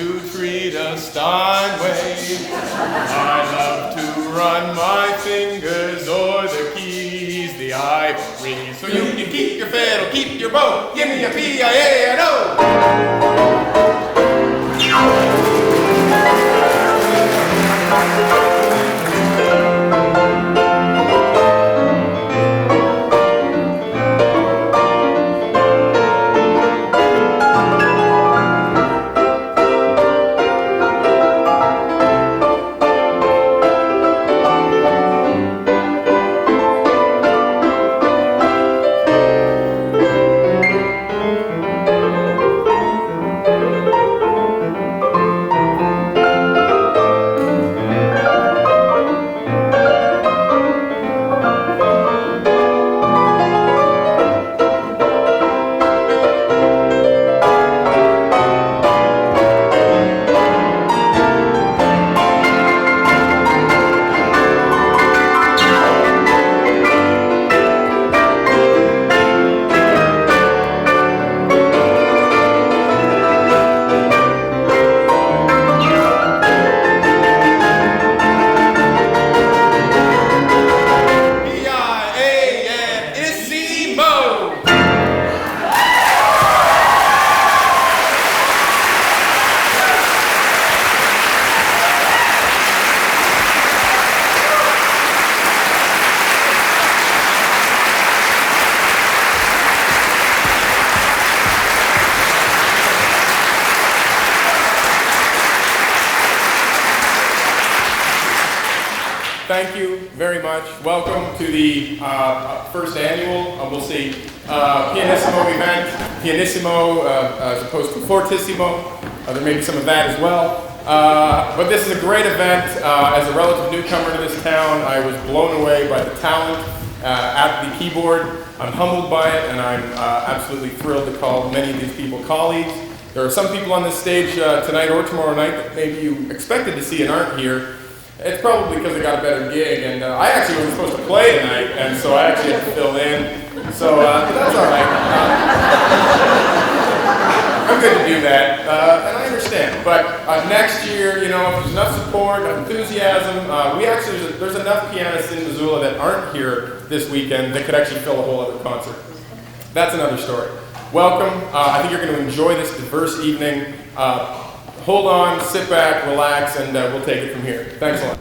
to treat a Steinway. I love to run my fingers o'er the keys, the ivory. So you can keep your fiddle, keep your bow. Give me a Pianissimo. Thank you very much. Welcome to the first annual, we'll see, Pianissimo event. Pianissimo as opposed to Fortissimo. There may be some of that as well. But this is a great event. As a relative newcomer to this town, I was blown away by the talent at the keyboard. I'm humbled by it, and I'm absolutely thrilled to call many of these people colleagues. There are some people on this stage tonight or tomorrow night that maybe you expected to see and aren't here. It's probably because I got a better gig, and I actually wasn't supposed to play tonight, and so I actually had to fill in. So that's all right. I'm good to do that, and I understand. But next year, you know, if there's enough support, enough enthusiasm, there's enough pianists in Missoula that aren't here this weekend that could actually fill a whole other concert. That's another story. Welcome. I think you're going to enjoy this diverse evening. Hold on, sit back, relax, and we'll take it from here. Thanks a lot.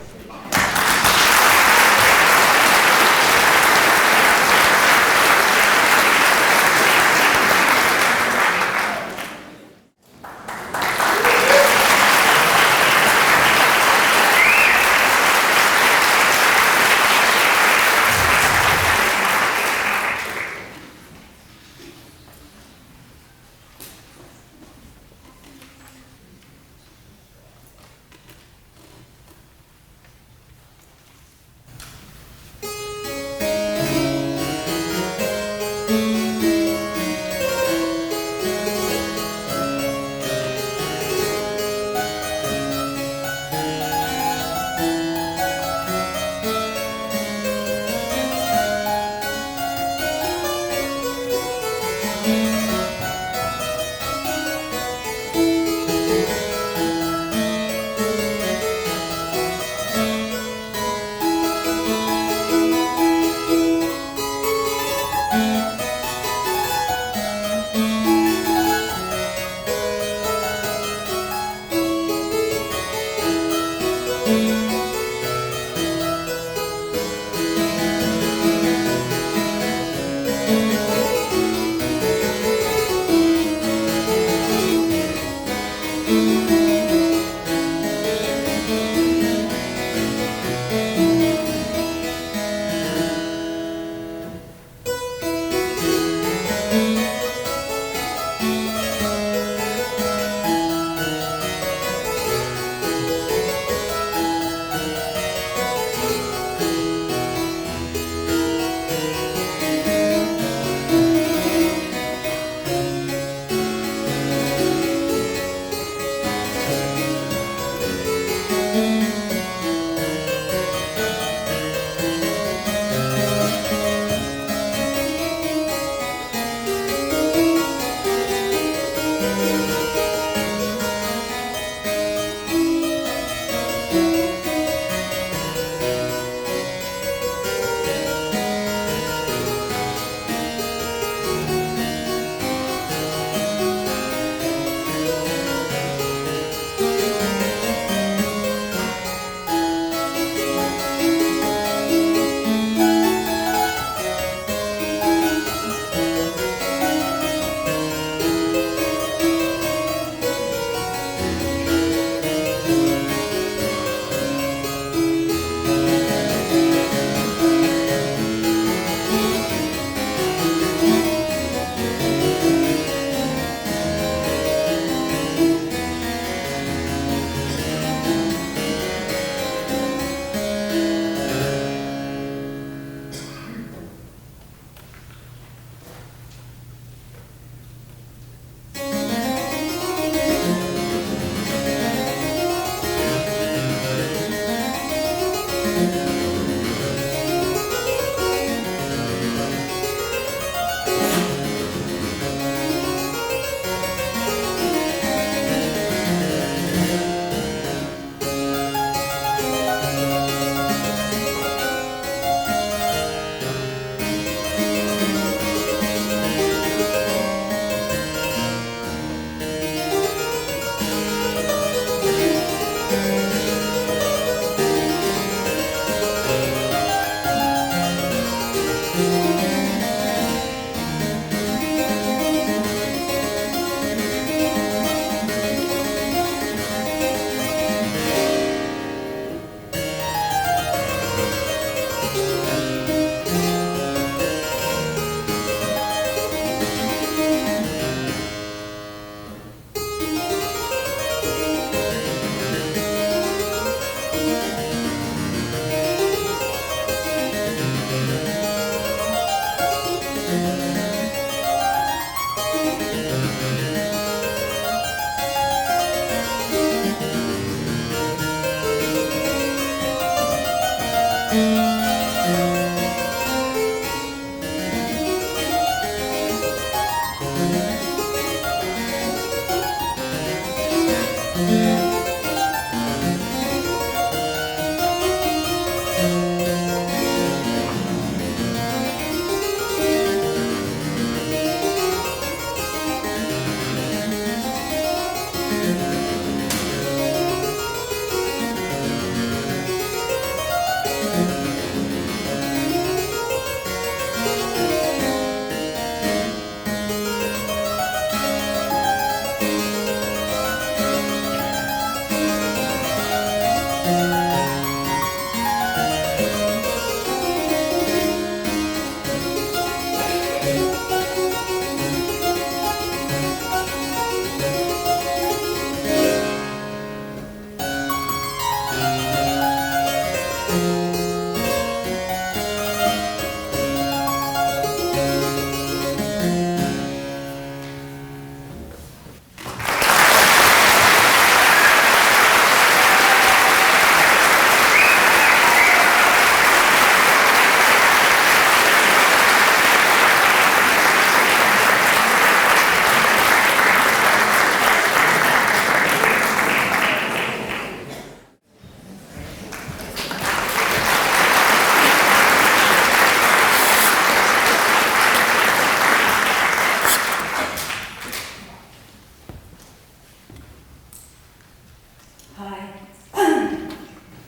Hi.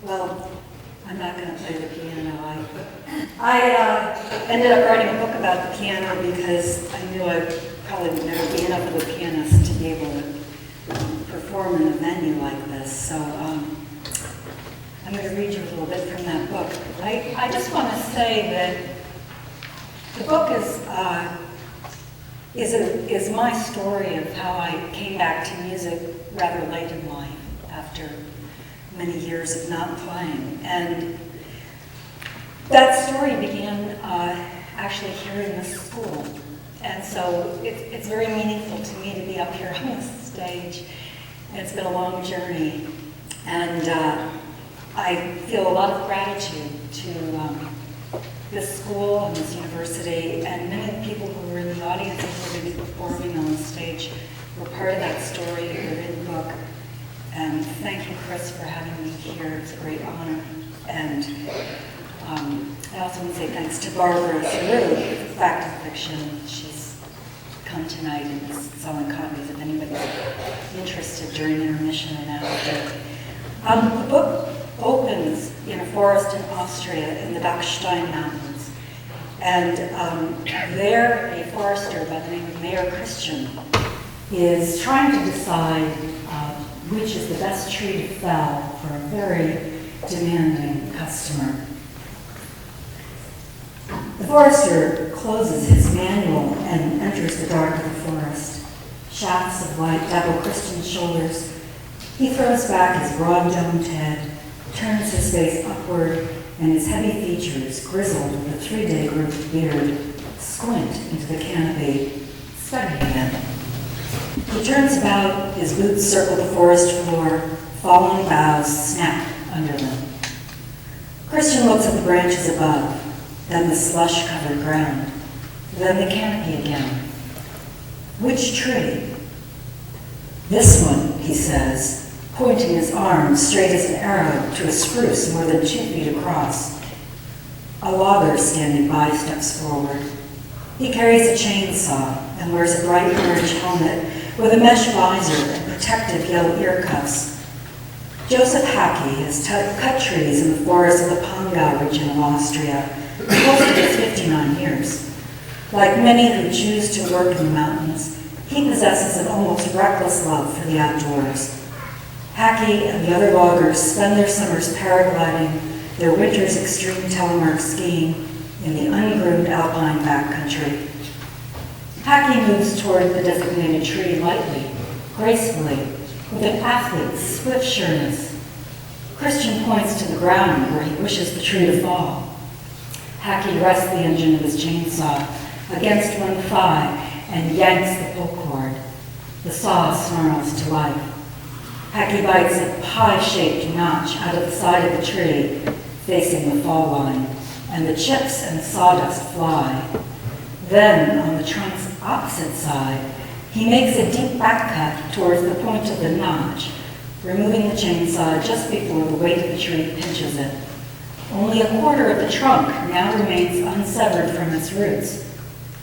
Well, I'm not going to play the piano. I ended up writing a book about the piano because I knew I probably would never be enough of a pianist to be able to perform in a venue like this. So I'm going to read you a little bit from that book. I just want to say that the book is my story of how I came back to music rather late in life after many years of not playing. And that story began actually here in this school. And so it's very meaningful to me to be up here on this stage. It's been a long journey. And I feel a lot of gratitude to this school and this university, and many of the people who were in the audience and who are going to be performing on the stage were part of that story. They're in the book. And thank you, Chris, for having me here. It's a great honor. And I also want to say thanks to Barbara Cerulli, Fact and Fiction. She's come tonight and is selling copies if anybody's interested during intermission and after. The book opens in a forest in Austria in the Dachstein Mountains. And there, a forester by the name of Mayor Christian is trying to decide which is the best tree to fell for a very demanding customer. The forester closes his manual and enters the dark of the forest. Shafts of light dabble Christian's shoulders. He throws back his broad-domed head, turns his face upward, and his heavy features, grizzled with a 3-day growth beard, squint into the canopy, studying it. He turns about, his boots circle the forest floor, falling boughs snap under them. Christian looks at the branches above, then the slush-covered ground, then the canopy again. Which tree? This one, he says, pointing his arm straight as an arrow to a spruce more than 2 feet across. A logger standing by steps forward. He carries a chainsaw and wears a bright orange helmet with a mesh visor and protective yellow ear cuffs. Joseph Hackey has cut trees in the forests of the Pongau region of Austria most of his 59 years. Like many who choose to work in the mountains, he possesses an almost reckless love for the outdoors. Hackey and the other loggers spend their summers paragliding, their winters extreme telemark skiing in the ungroomed alpine backcountry. Hackey moves toward the designated tree lightly, gracefully, with an athlete's swift sureness. Christian points to the ground where he wishes the tree to fall. Hackey rests the engine of his chainsaw against one thigh and yanks the pull cord. The saw snarls to life. Hackey bites a pie-shaped notch out of the side of the tree, facing the fall line, and the chips and sawdust fly. Then, on the trunk's opposite side, he makes a deep back cut towards the point of the notch, removing the chainsaw just before the weight of the tree pinches it. Only a quarter of the trunk now remains unsevered from its roots.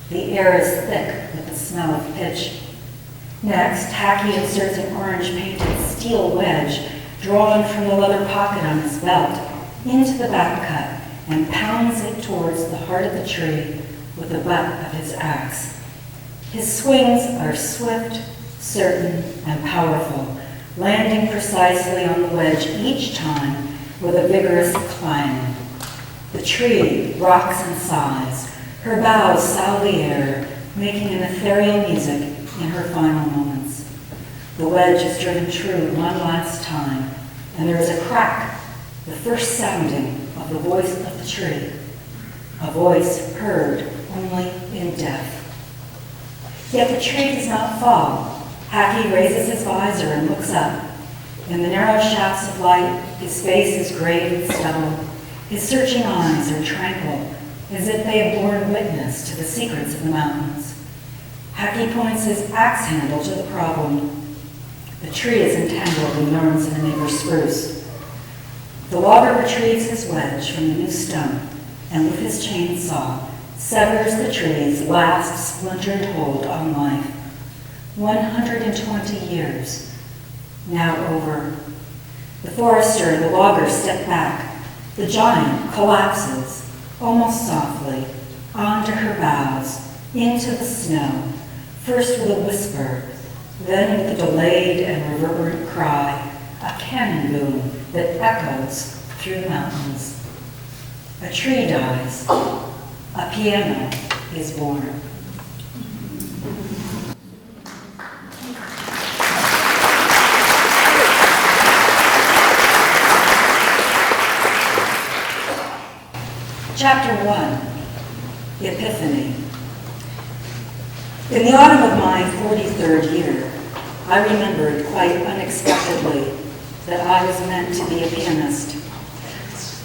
The air is thick with the smell of pitch. Next, Hackey inserts an orange-painted steel wedge drawn from the leather pocket on his belt into the back cut and pounds it towards the heart of the tree with the butt of his axe. His swings are swift, certain, and powerful, landing precisely on the wedge each time with a vigorous clang. The tree rocks and sighs, her boughs sough the air, making an ethereal music in her final moments. The wedge is driven true one last time, and there is a crack, the first sounding of the voice of the tree, a voice heard only in death. Yet the tree does not fall. Hackey raises his visor and looks up. In the narrow shafts of light, his face is gray with stubble. His searching eyes are tranquil, as if they have borne witness to the secrets of the mountains. Hackey points his axe handle to the problem. The tree is entangled in thorns in the neighbor's spruce. The logger retrieves his wedge from the new stump, and with his chainsaw, severs the tree's last splintered hold on life. 120 years, now over. The forester and the logger step back. The giant collapses, almost softly, onto her boughs, into the snow, first with a whisper, then with a delayed and reverberant cry, a cannon boom that echoes through the mountains. A tree dies, a piano is born. Chapter 1, the Epiphany. In the autumn of my 43rd year, I remembered quite unexpectedly that I was meant to be a pianist.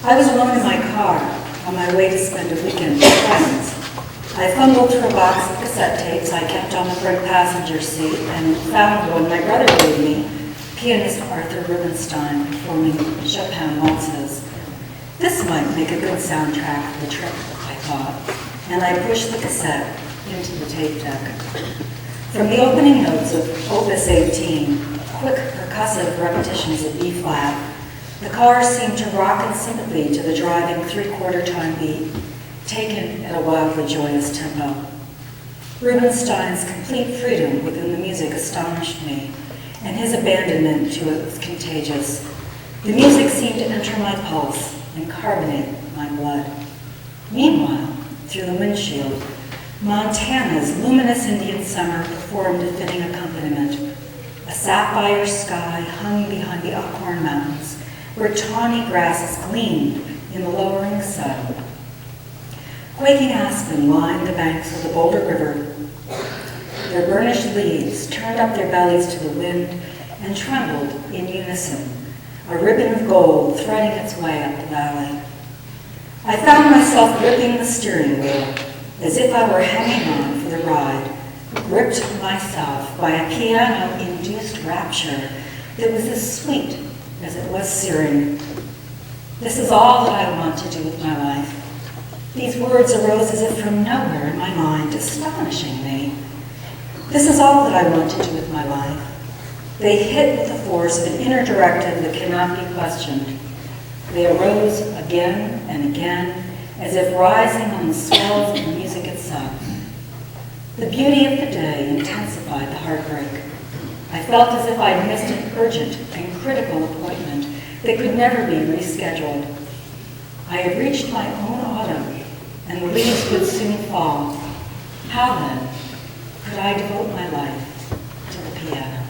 I was alone in my car on my way to spend a weekend with friends. I fumbled through a box of cassette tapes I kept on the front passenger seat and found one my brother gave me, pianist Arthur Rubinstein performing Chopin waltzes. This might make a good soundtrack for the trip, I thought, and I pushed the cassette into the tape deck. From the opening notes of Opus 18, quick percussive repetitions of B-flat, the car seemed to rock in sympathy to the driving three-quarter time beat, taken at a wildly joyous tempo. Rubinstein's complete freedom within the music astonished me, and his abandonment to it was contagious. The music seemed to enter my pulse and carbonate my blood. Meanwhile, through the windshield, Montana's luminous Indian summer performed a fitting accompaniment. A sapphire sky hung behind the Elkhorn Mountains, where tawny grasses gleamed in the lowering sun. Quaking aspen lined the banks of the Boulder River. Their burnished leaves turned up their bellies to the wind and trembled in unison, a ribbon of gold threading its way up the valley. I found myself gripping the steering wheel as if I were hanging on for the ride, gripped myself by a piano-induced rapture that was as sweet as it was searing. This is all that I want to do with my life. These words arose as if from nowhere in my mind, astonishing me. This is all that I want to do with my life. They hit with the force of an inner directive that cannot be questioned. They arose again and again, as if rising on the swells of the music itself. The beauty of the day intensified the heartbreak. I felt as if I'd missed an urgent and critical appointment that could never be rescheduled. I had reached my own autumn, and the leaves would soon fall. How then could I devote my life to the piano?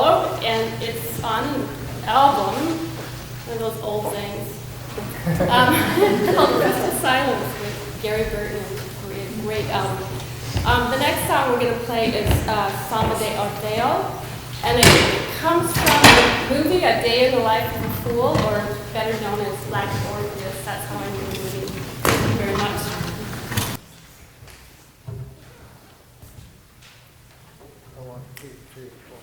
solo, and it's on an album, one of those old things, called Crystal Silence with Gary Burton. It's a great album. The next song we're going to play is Samba de Orfeo, and it comes from the movie A Day in the Life of a Fool, or better known as Black Orpheus. That's how I know the movie. Thank you very much. One, two, three, four.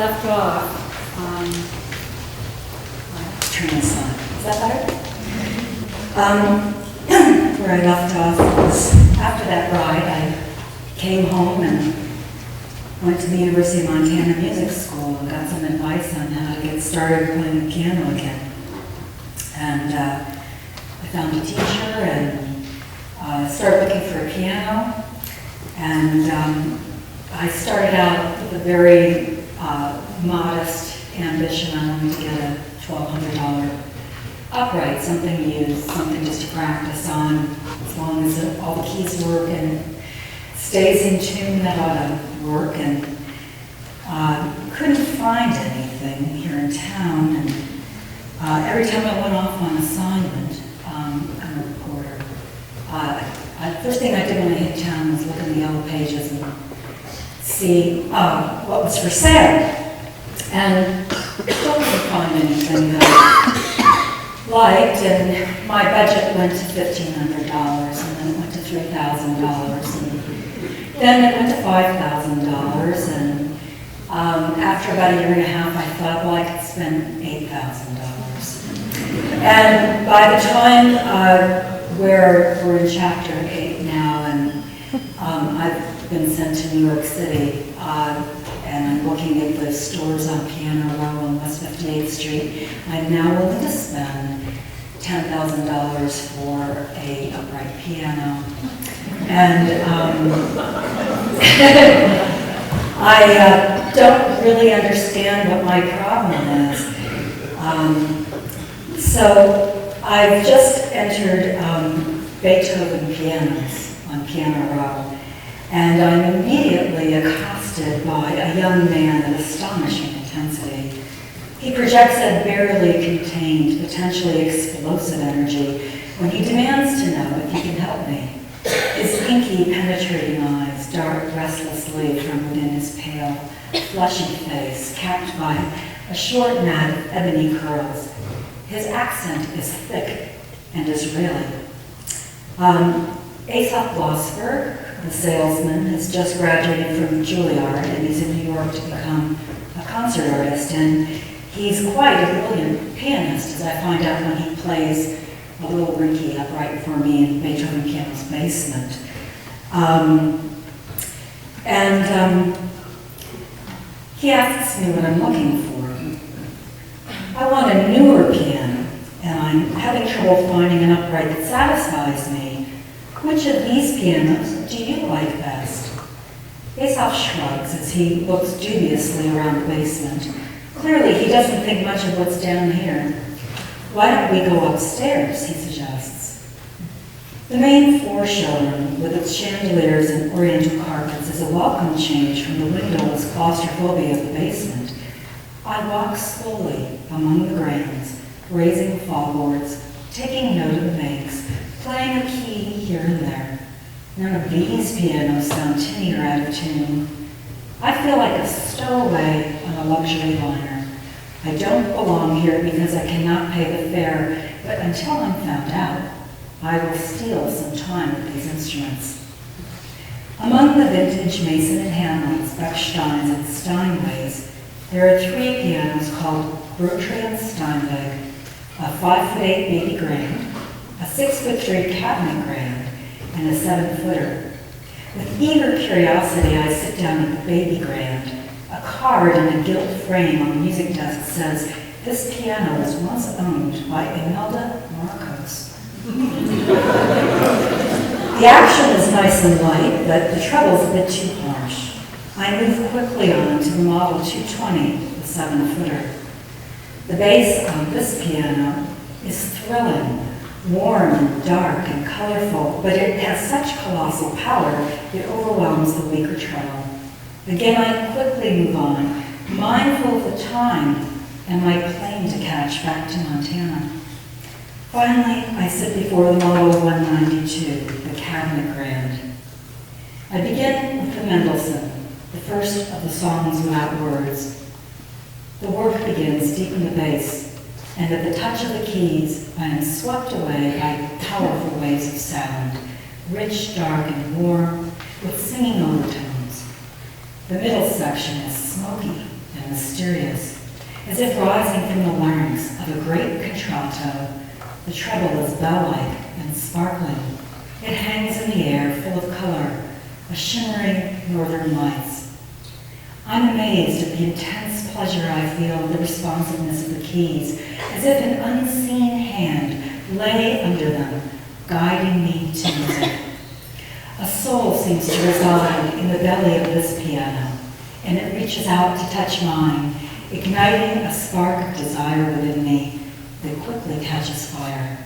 left off, turn this on. Is that better? Where I left off was after that ride, I came home and went to the University of Montana Music School and got some advice on how to get started playing the piano again. And I found a teacher and started looking for a piano. And I started out with a very modest ambition. I wanted to get a $1,200 upright, something used, something just to practice on, as long as all the keys work and stays in tune, that ought to work. And couldn't find anything here in town. And every time I went off on assignment, I'm a reporter. First thing I did when I hit town was look in the yellow pages and see what was for sale. And couldn't find anything that I liked, and my budget went to $1,500, and then it went to $3,000, and then it went to $5,000, and after about a year and a half, I thought, well, I could spend $8,000. And by the time we're in chapter 8 now, and I've been sent to New York City, and I'm looking at the stores on Piano Row on West 58th Street. I'm now willing to spend $10,000 for a upright piano. And I don't really understand what my problem is. So I've just entered Beethoven pianos on Piano Row, and I'm immediately accosted by a young man of astonishing intensity. He projects a barely contained, potentially explosive energy when he demands to know if he can help me. His inky, penetrating eyes dart restlessly from within his pale, fleshy face, capped by a short mat of ebony curls. His accent is thick and Israeli. Asaph Blossberg, the salesman, has just graduated from Juilliard, and he's in New York to become a concert artist. And he's quite a brilliant pianist, as I find out when he plays a little rinky upright for me in Beethoven Piano's basement. He asks me what I'm looking for. I want a newer piano, and I'm having trouble finding an upright that satisfies me. Which of these pianos do you like best? Asaph shrugs as he looks dubiously around the basement. Clearly, he doesn't think much of what's down here. Why don't we go upstairs, he suggests. The main floor showroom, with its chandeliers and oriental carpets, is a welcome change from the windowless claustrophobia of the basement. I walk slowly among the grains, raising fallboards, taking note of the makes, playing a key here and there. None of these pianos sound tinny or out of tune. I feel like a stowaway on a luxury liner. I don't belong here because I cannot pay the fare, but until I'm found out, I will steal some time with these instruments. Among the vintage Mason and Hamlins, Bechsteins, and Steinways, there are 3 pianos called Brotry and Steinweg, a 5'8" baby grand, a 6'3" cabinet grand, and a 7-footer. With eager curiosity, I sit down at the baby grand. A card in a gilt frame on the music desk says, "This piano was once owned by Imelda Marcos." The action is nice and light, but the treble's a bit too harsh. I move quickly on to the model 220, the 7-footer. The bass on this piano is thrilling, warm and dark and colorful, but it has such colossal power it overwhelms the weaker treble. Again, I quickly move on, mindful of the time and my plane to catch back to Montana. Finally, I sit before the model 192, the cabinet grand. I begin with the Mendelssohn, the first of the songs without words. The work begins deep in the bass, and at the touch of the keys, I am swept away by powerful waves of sound, rich, dark, and warm, with singing overtones. The middle section is smoky and mysterious. As if rising from the larynx of a great contralto, the treble is bell-like and sparkling. It hangs in the air full of color, a shimmering northern lights. I'm amazed at the intense pleasure I feel in the responsiveness of the keys, as if an unseen hand lay under them, guiding me to music. A soul seems to reside in the belly of this piano, and it reaches out to touch mine, igniting a spark of desire within me that quickly catches fire.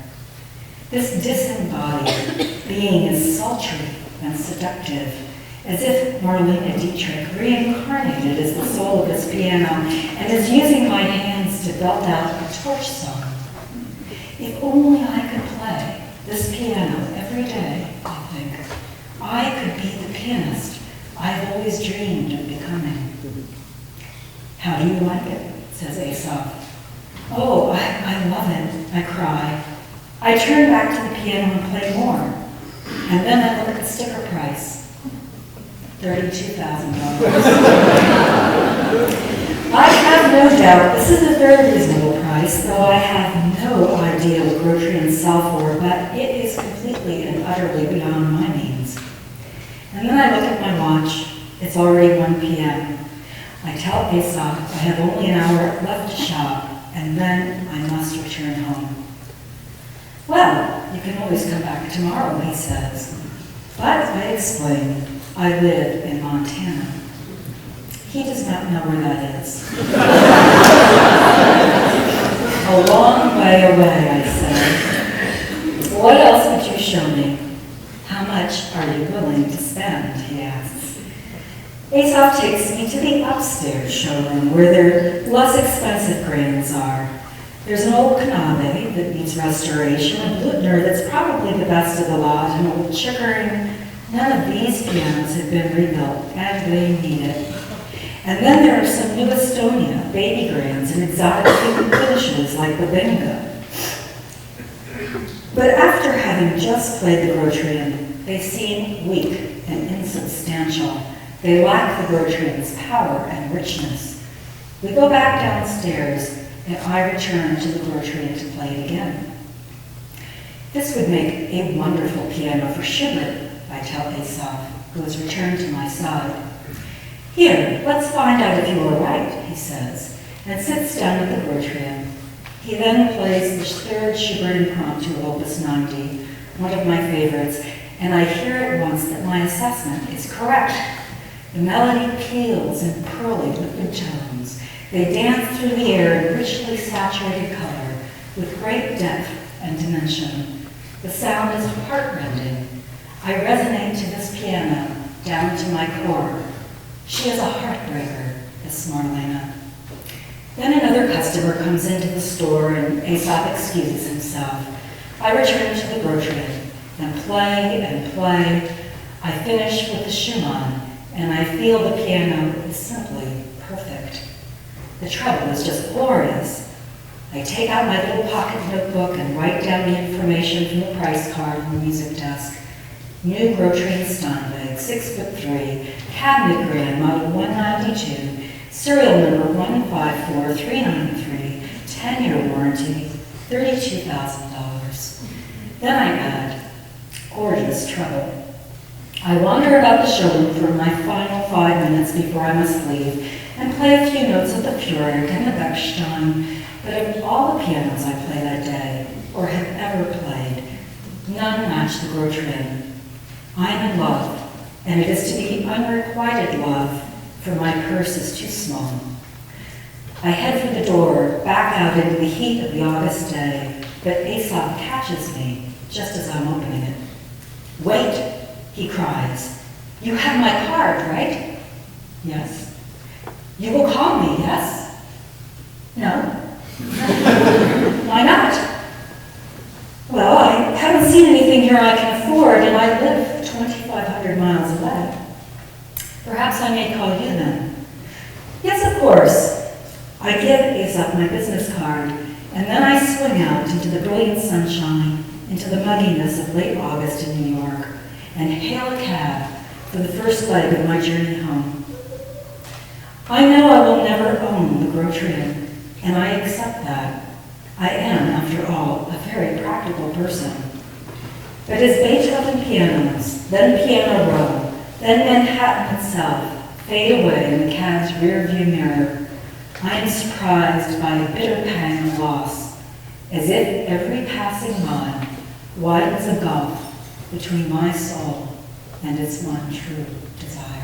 This disembodied being is sultry and seductive, as if Marlene Dietrich reincarnated as the soul of this piano and is using my hands to belt out a torch song. If only I could play this piano every day, I think, I could be the pianist I've always dreamed of becoming. How do you like it? Says Aesop. Oh, I love it, I cry. I turn back to the piano and play more. And then I look at the sticker price. $32,000. I have no doubt this is a very reasonable price, though I have no idea what Grotrians sell for, but it is completely and utterly beyond my means. And then I look at my watch. It's already 1 p.m. I tell Aesop I have only an hour left to shop, and then I must return home. Well, you can always come back tomorrow, he says. But I explain, I live in Montana. He does not know where that is. A long way away, I say. What else would you show me? How much are you willing to spend, he asks. Aesop takes me to the upstairs showroom where their less expensive grands are. There's an old Canave that needs restoration, a Blüthner that's probably the best of the lot, an old Chickering. None of these pianos have been rebuilt, and they need it. And then there are some new Estonia, baby grands, and exotic finishes like the Benga. But after having just played the Grotrian, they seem weak and insubstantial. They lack the Grotrian's power and richness. We go back downstairs, and I return to the Grotrian to play it again. This would make a wonderful piano for Schubert, I tell Aesop, who has returned to my side. Here, let's find out if you are right, he says, and sits down at the Grotrian. He then plays the third Schubert Impromptu of Opus 90, one of my favorites, and I hear at once that my assessment is correct. The melody peals in pearly liquid tones. They dance through the air in richly saturated color, with great depth and dimension. The sound is heartrending. I resonate to this piano down to my core. She is a heartbreaker, this Marlena. Then another customer comes into the store and Aesop excuses himself. I return to the Grotrian and play. I finish with the Schumann, and I feel the piano is simply perfect. The treble is just glorious. I take out my little pocket notebook and write down the information from the price card on the music desk. New Grotrian Steinweg, 6'3", cabinet grand, model 192, serial number 154393, 10-year warranty, $32,000. Then I add, gorgeous treble. I wander about the showroom for my final 5 minutes before I must leave and play a few notes of the Furyk and the Bechstein, but of all the pianos I play that day, or have ever played, none match the Grotrian. I am in love, and it is to be unrequited love, for my purse is too small. I head for the door, back out into the heat of the August day, but Aesop catches me just as I'm opening it. Wait, he cries. You have my card, right? Yes. You will call me, yes? No. Why not? Well, I haven't seen anything here I can afford, and I live 2,500 miles away. Perhaps I may call you then. Yes, of course. I give Aesop my business card, and then I swing out into the brilliant sunshine, into the mugginess of late August in New York, and hail a cab for the first leg of my journey home. I know I will never own the Grotrian, and I accept that. I am, after all, a very practical person. But as Beethoven pianos, then Piano Row, then Manhattan itself fade away in the cab's rearview mirror, I am surprised by a bitter pang of loss, as if every passing run widens a gulf between my soul and its one true desire.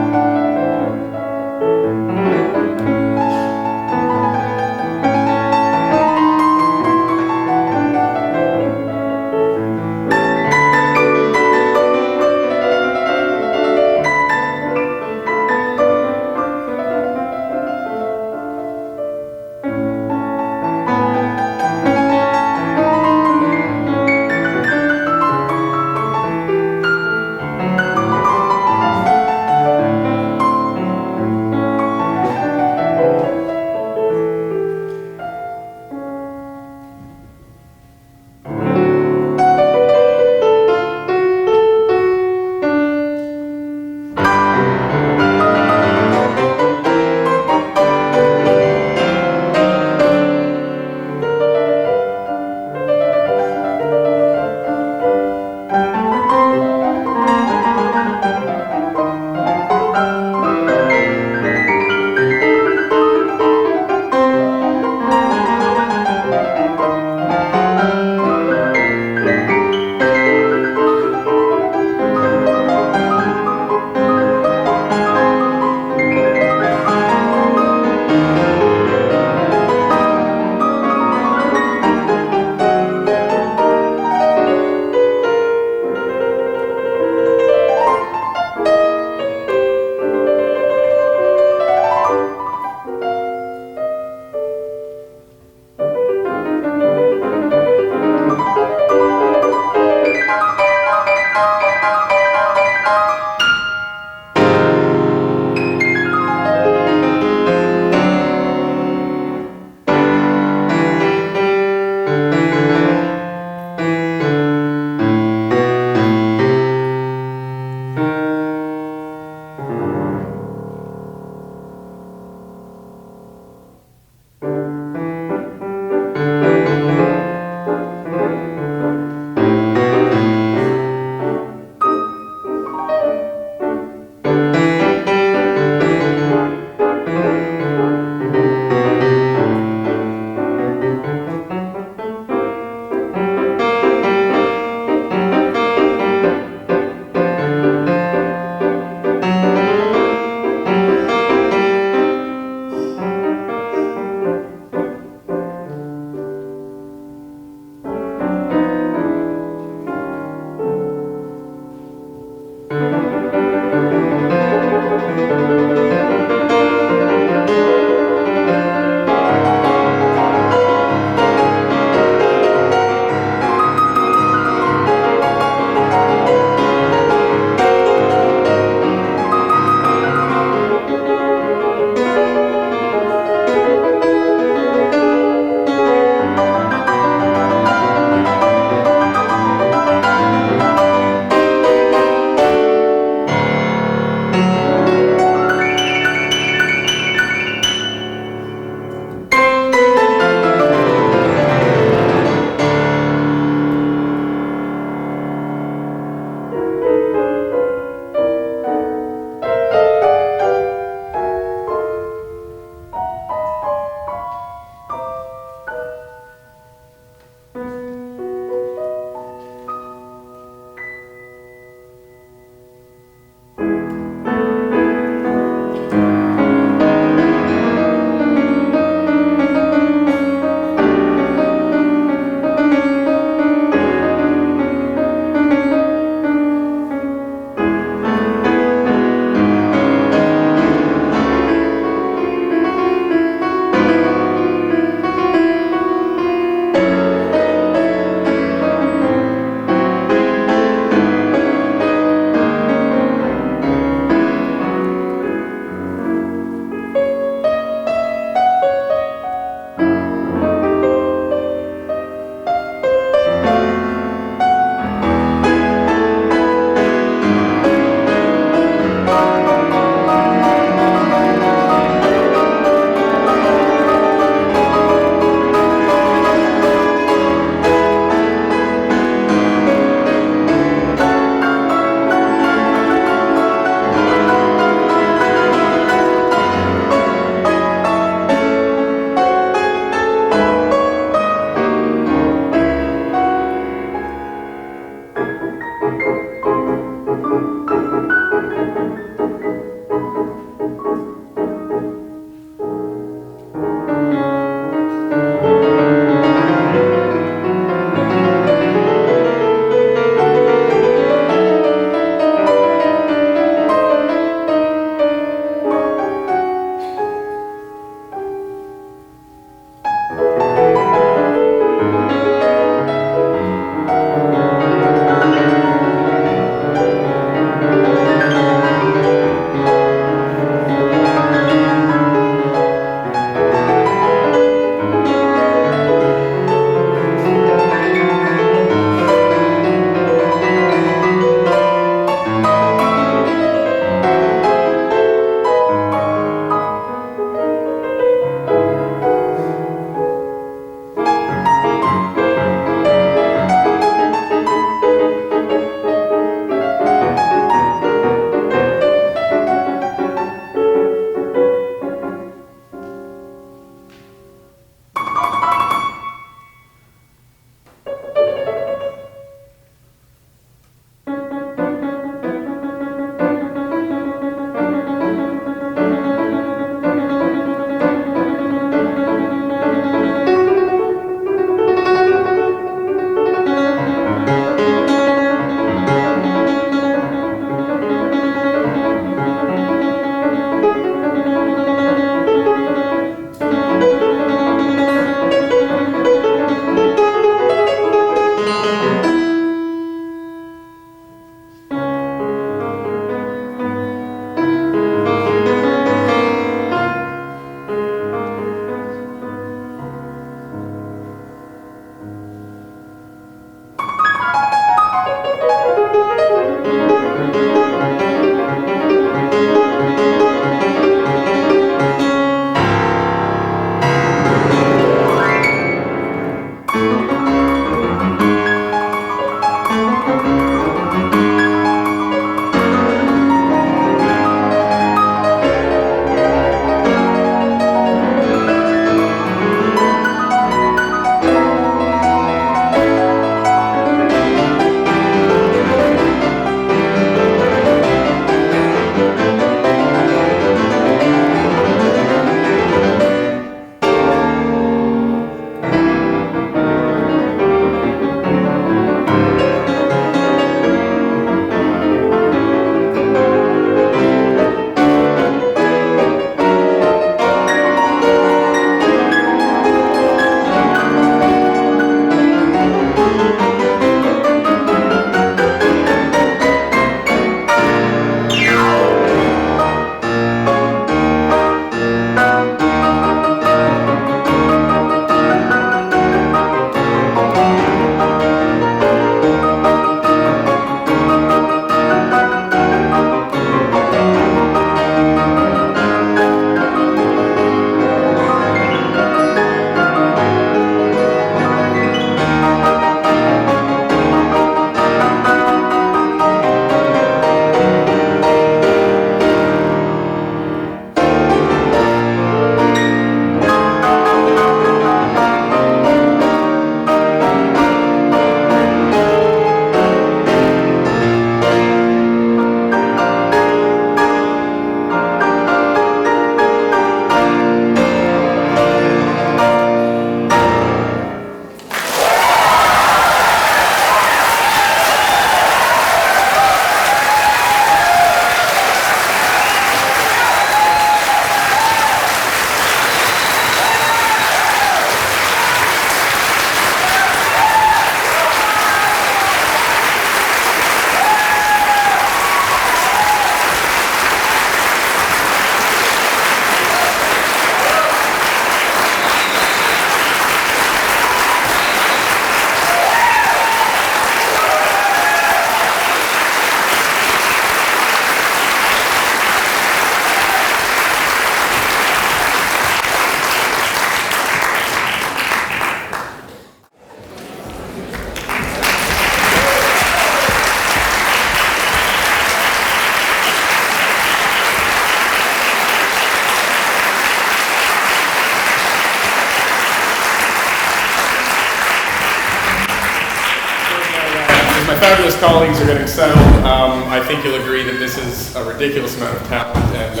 fabulous colleagues are getting settled, I think you'll agree that this is a ridiculous amount of talent, and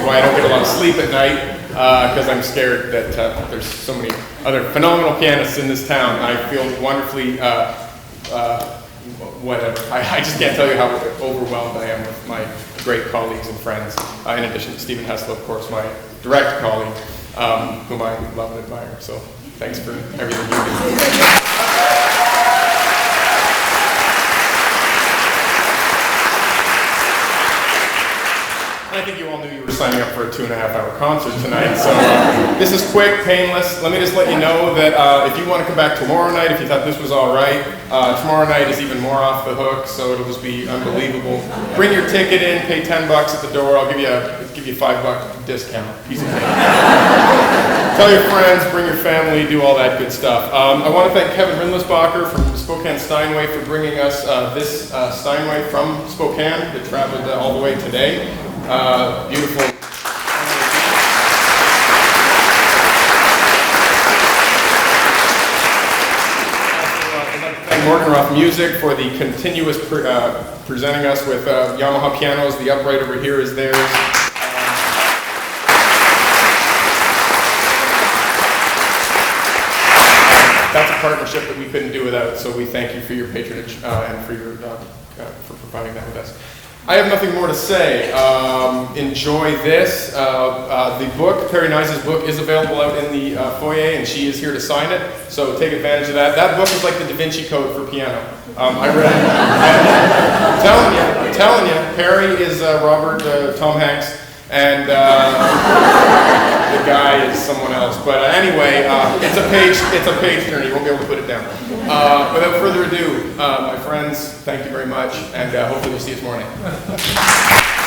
why I don't get a lot of sleep at night, because I'm scared that there's so many other phenomenal pianists in this town. I feel wonderfully, whatever. I just can't tell you how overwhelmed I am with my great colleagues and friends, in addition to Stephen Hessel, of course, my direct colleague, whom I love and admire. So thanks for everything you do. I think you all knew you were signing up for a 2.5-hour concert tonight, so this is quick, painless. Let me just let you know that if you want to come back tomorrow night, if you thought this was all right, tomorrow night is even more off the hook, so it'll just be unbelievable. Bring your ticket in, pay $10 at the door. I'll give you a $5 discount, piece of cake. Tell your friends, bring your family, do all that good stuff. I want to thank Kevin Rindlisbacher from Spokane Steinway for bringing us this Steinway from Spokane that traveled all the way today. Beautiful. Thank Morganroth Music for the continuous presenting us with Yamaha pianos. The upright over here is theirs. That's a partnership that we couldn't do without, so we thank you for your patronage and for your for providing that with us. I have nothing more to say. Enjoy this. The book, Perry Nice's book, is available out in the foyer, and she is here to sign it, so take advantage of that. That book is like the Da Vinci Code for piano. I read it. I'm telling you, Perry is Robert Tom Hanks, and the guy is someone else. But anyway, it's a page turner. You won't be able to put it down. Without further ado, my friends, thank you very much, and hopefully we'll see you tomorrow night.